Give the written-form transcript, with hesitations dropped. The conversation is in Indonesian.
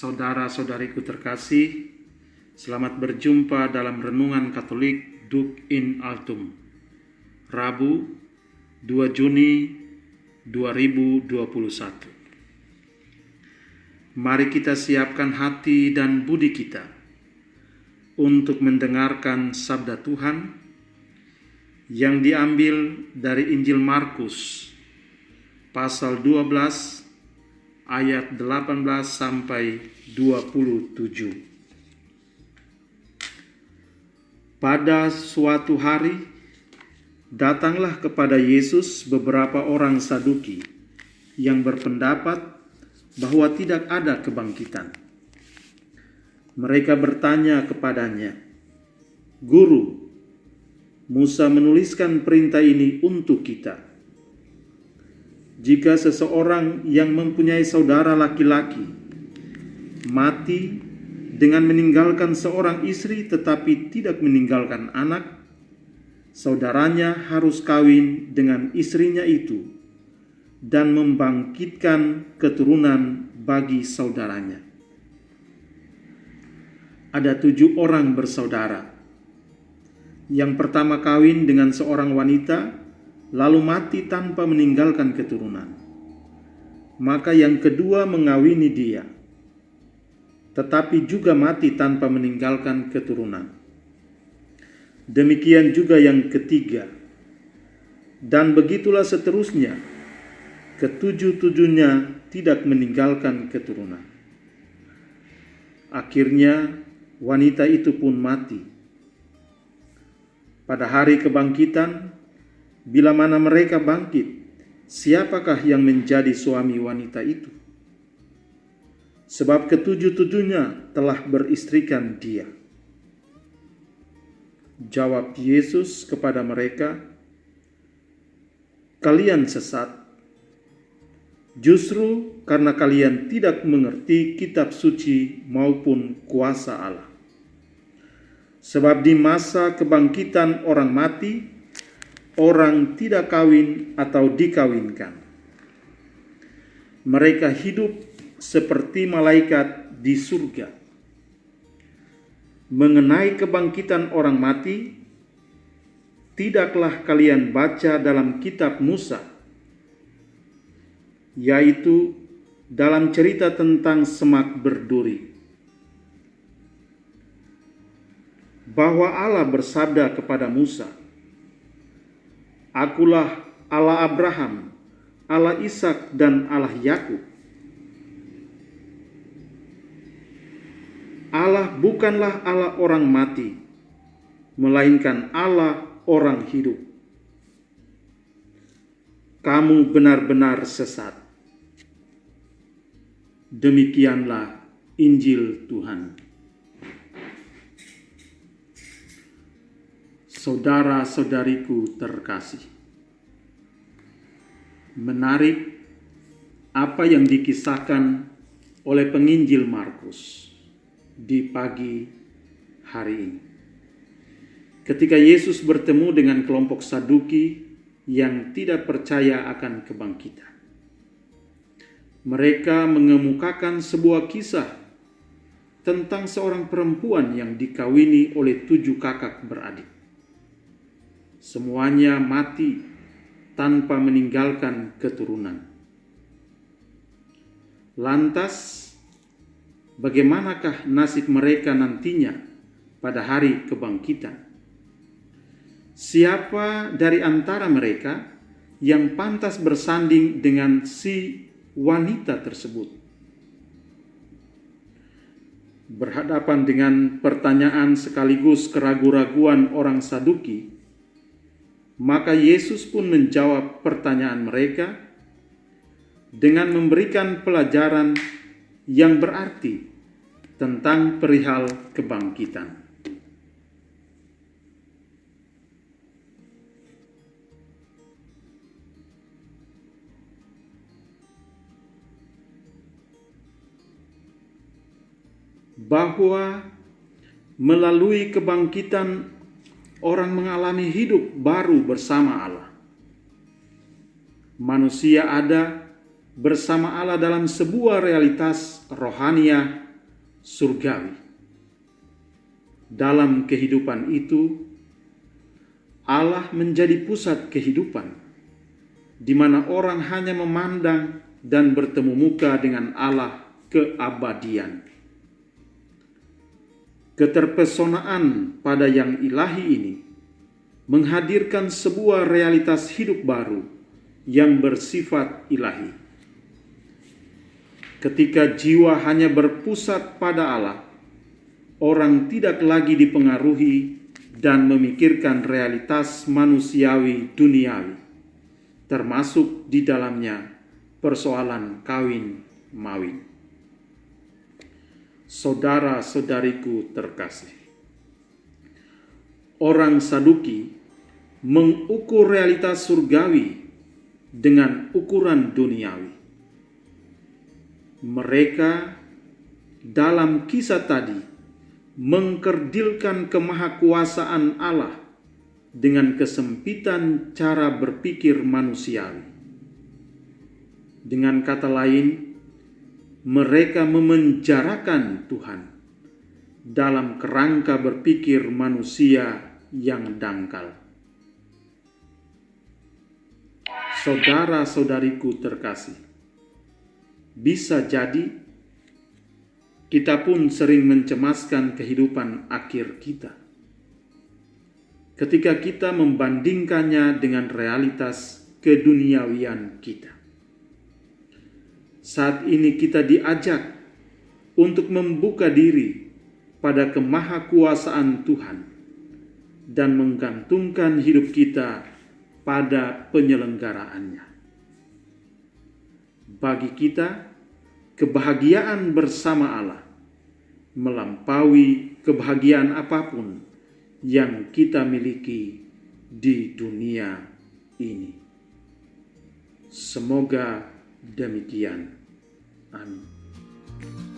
Saudara-saudariku terkasih, selamat berjumpa dalam Renungan Katolik Duc in Altum, Rabu 2 Juni 2021. Mari kita siapkan hati dan budi kita untuk mendengarkan sabda Tuhan yang diambil dari Injil Markus pasal 12 ayat 18 sampai 27. Pada suatu hari, datanglah kepada Yesus beberapa orang Saduki yang berpendapat bahwa tidak ada kebangkitan. Mereka bertanya kepadanya, "Guru, Musa menuliskan perintah ini untuk kita. Jika seseorang yang mempunyai saudara laki-laki mati dengan meninggalkan seorang istri tetapi tidak meninggalkan anak, saudaranya harus kawin dengan istrinya itu dan membangkitkan keturunan bagi saudaranya. Ada 7 orang bersaudara. Yang pertama kawin dengan seorang wanita, lalu mati tanpa meninggalkan keturunan. Maka yang kedua mengawini dia, tetapi juga mati tanpa meninggalkan keturunan. Demikian juga yang ketiga. Dan begitulah seterusnya, ketujuh-tujuhnya tidak meninggalkan keturunan. Akhirnya wanita itu pun mati. Pada hari kebangkitan, bila mana mereka bangkit, siapakah yang menjadi suami wanita itu? Sebab ketujuh-tujuhnya telah beristrikan dia." Jawab Yesus kepada mereka, "Kalian sesat, justru karena kalian tidak mengerti kitab suci maupun kuasa Allah. Sebab di masa kebangkitan orang mati, orang tidak kawin atau dikawinkan. Mereka hidup seperti malaikat di surga. Mengenai kebangkitan orang mati, tidaklah kalian baca dalam kitab Musa, yaitu dalam cerita tentang semak berduri, bahwa Allah bersabda kepada Musa, 'Akulah Allah Abraham, Allah Ishak dan Allah Yakub.' Allah bukanlah Allah orang mati, melainkan Allah orang hidup. Kamu benar-benar sesat." Demikianlah Injil Tuhan. Saudara-saudariku terkasih, menarik apa yang dikisahkan oleh penginjil Markus di pagi hari ini. Ketika Yesus bertemu dengan kelompok Saduki yang tidak percaya akan kebangkitan. Mereka mengemukakan sebuah kisah tentang seorang perempuan yang dikawini oleh 7 kakak beradik. Semuanya mati tanpa meninggalkan keturunan. Lantas, bagaimanakah nasib mereka nantinya pada hari kebangkitan? Siapa dari antara mereka yang pantas bersanding dengan si wanita tersebut? Berhadapan dengan pertanyaan sekaligus keraguan-raguan orang Saduki, maka Yesus pun menjawab pertanyaan mereka dengan memberikan pelajaran yang berarti tentang perihal kebangkitan. Bahwa melalui kebangkitan orang mengalami hidup baru bersama Allah. Manusia ada bersama Allah dalam sebuah realitas rohania surgawi. Dalam kehidupan itu, Allah menjadi pusat kehidupan, di mana orang hanya memandang dan bertemu muka dengan Allah keabadian. Keterpesonaan pada yang ilahi ini menghadirkan sebuah realitas hidup baru yang bersifat ilahi. Ketika jiwa hanya berpusat pada Allah, orang tidak lagi dipengaruhi dan memikirkan realitas manusiawi duniawi, termasuk di dalamnya persoalan kawin-mawin. Saudara-saudariku terkasih, orang Saduki mengukur realitas surgawi dengan ukuran duniawi. Mereka dalam kisah tadi mengkerdilkan kemahakuasaan Allah dengan kesempitan cara berpikir manusiawi. Dengan kata lain, mereka memenjarakan Tuhan dalam kerangka berpikir manusia yang dangkal. Saudara-saudariku terkasih, bisa jadi kita pun sering mencemaskan kehidupan akhir kita ketika kita membandingkannya dengan realitas keduniawian kita. Saat ini kita diajak untuk membuka diri pada kemahakuasaan Tuhan dan menggantungkan hidup kita pada penyelenggaraannya. Bagi kita, kebahagiaan bersama Allah melampaui kebahagiaan apapun yang kita miliki di dunia ini. Semoga demikian. Amin.